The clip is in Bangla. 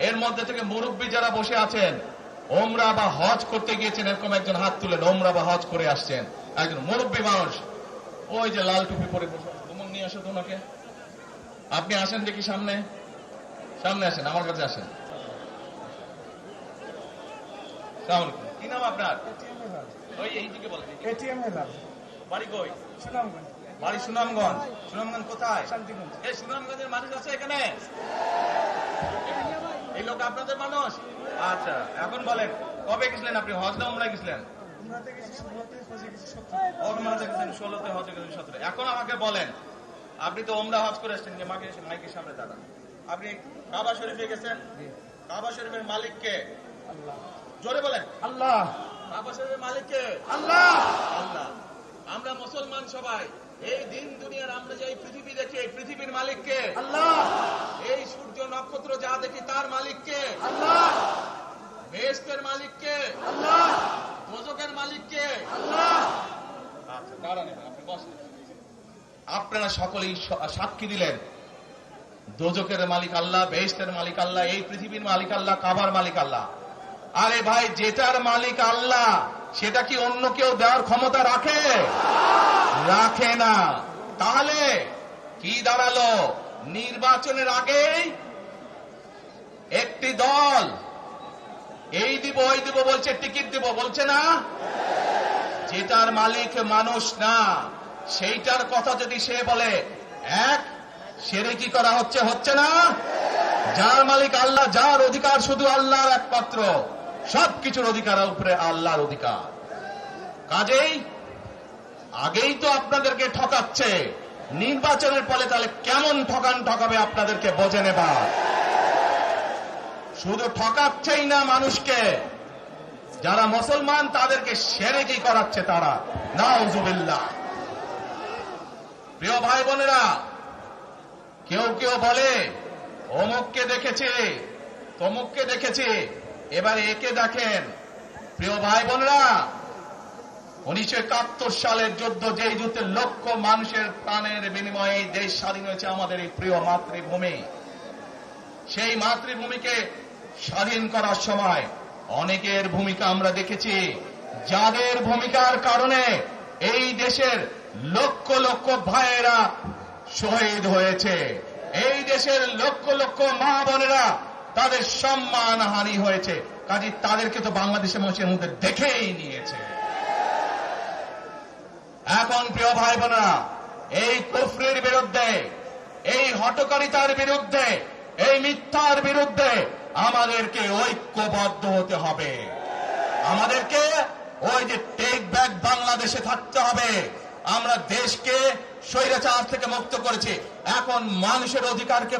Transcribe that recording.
এর মধ্যে থেকে মুরব্বী যারা বসে আছেন, ওমরা বা হজ করতে গিয়েছেন, এরকম একজন হাত তুলেন, ওমরা বা হজ করে আসছেন, একজন মুরব্বী মানুষ, ওই যে লাল টুপি পরে বসে আছে, তোমার নিয়ে আসো তো ওনাকে। আপনি আসেন দেখি সামনে, সামনে আসেন, আমার কাছে আসেন। কি নাম আপনার? ওই এইদিকে বলেন। বাড়ি কই? সুনামগঞ্জ। বাড়ি সুনামগঞ্জ। সুনামগঞ্জ কোথায়? শান্তিগঞ্জ। এই সুনামগঞ্জের মানুষ আছে এখানে? এই লোক আপনাদের মানুষ? আচ্ছা, এখন বলেন, কবে গেছিলেন আপনি? হজ না উমরায় গেছিলেন? উমরাতে গেছি 16তে, হজে গেছি 17। উমরাতে গেছেন 16তে, হজে গেছেন 17। এখন আমাকে বলেন, আপনি তো উমরা হজ করে আসছেন, যে মাকে এসে মাইকের সামনে দাঁড়ান। আপনি কাবা শরীফে গেছেন, কাবা শরীফের মালিক কে? আল্লাহ। জোরে বলেন। আল্লাহ। কাবা শরীফের মালিক কে? আল্লাহ। আল্লাহ। আমরা মুসলমান সবাই, এই দিন দুনিয়ার আমরা যে এই পৃথিবী দেখি, এই পৃথিবীর মালিক কে? আল্লাহ। এই সূর্য নক্ষত্র যা দেখি তার মালিক কে? আল্লাহ। বেহেশতের মালিক কে? আল্লাহ। দোজখের মালিক কে? আল্লাহ। আচ্ছা, দাঁড়ান, আপনি বসেন। আপনারা সকলেই সাক্ষী দিলেন, দোজখের মালিক আল্লাহ, বেহেশতের মালিক আল্লাহ, এই পৃথিবীর মালিক আল্লাহ, কাবার মালিক আল্লাহ। আরে ভাই, যেটার মালিক আল্লাহ, সেটা কি অন্য কেউ দেওয়ার ক্ষমতা রাখে? রাখে না। তাহলে কি দাঁড়ালো? নির্বাচনের আগেই একটি দল এই দিব ওই দিব বলছে, টিকিট দিব বলছে না? যেটার মালিক মানুষ না, সেইটার কথা যদি সে বলে, এক শিরকি করা হচ্ছে, হচ্ছে না? যার মালিক আল্লাহ, যার অধিকার শুধু আল্লাহর একমাত্র, সবকিছুর অধিকার উপরে আল্লাহর অধিকার। কাজেই আগেই তো আপনাদেরকে ঠকাচ্ছে, নির্বাচনের ফলে তাহলে কেমন ঠকাবে আপনাদেরকে বোঝে নেবার। শুধু ঠকাচ্ছেই না মানুষকে, যারা মুসলমান তাদেরকে শিরকি করাচ্ছে তারা। নাউজুবিল্লাহ। প্রিয় ভাই বোনেরা, কেউ কেউ বলে অমুককে দেখেছে, তমুককে দেখেছে, এবার একে দেখেন। প্রিয় ভাই বোনেরা, 1971 সালের যুদ্ধ, যেই যুদ্ধে লক্ষ মানুষের প্রাণের বিনিময়ে এই দেশ স্বাধীন হয়েছে, আমাদের এই প্রিয় মাতৃভূমি, সেই মাতৃভূমিকে স্বাধীন করার সময় অনেকের ভূমিকা আমরা দেখেছি, যাদের ভূমিকার কারণে এই দেশের লক্ষ লক্ষ ভাইয়েরা শহীদ হয়েছে, এই দেশের লক্ষ লক্ষ মা বোনেরা তাদের সম্মানহানি হয়েছে। কাজে তাদেরকে তো বাংলাদেশের মানুষের মধ্যে দেখেই নিয়েছে। এখন প্রিয় ভাই বোনেরা, এই কুফরির বিরুদ্ধে, এই হঠকারিতার বিরুদ্ধে, এই মিথ্যার বিরুদ্ধে আমাদেরকে ঐক্যবদ্ধ হতে হবে। আমাদেরকে ওই যে টেক ব্যাক বাংলাদেশে থাকতে হবে। আমরা দেশকে স্বৈরাচার থেকে মুক্ত করেছি, এখন মানুষের অধিকারকে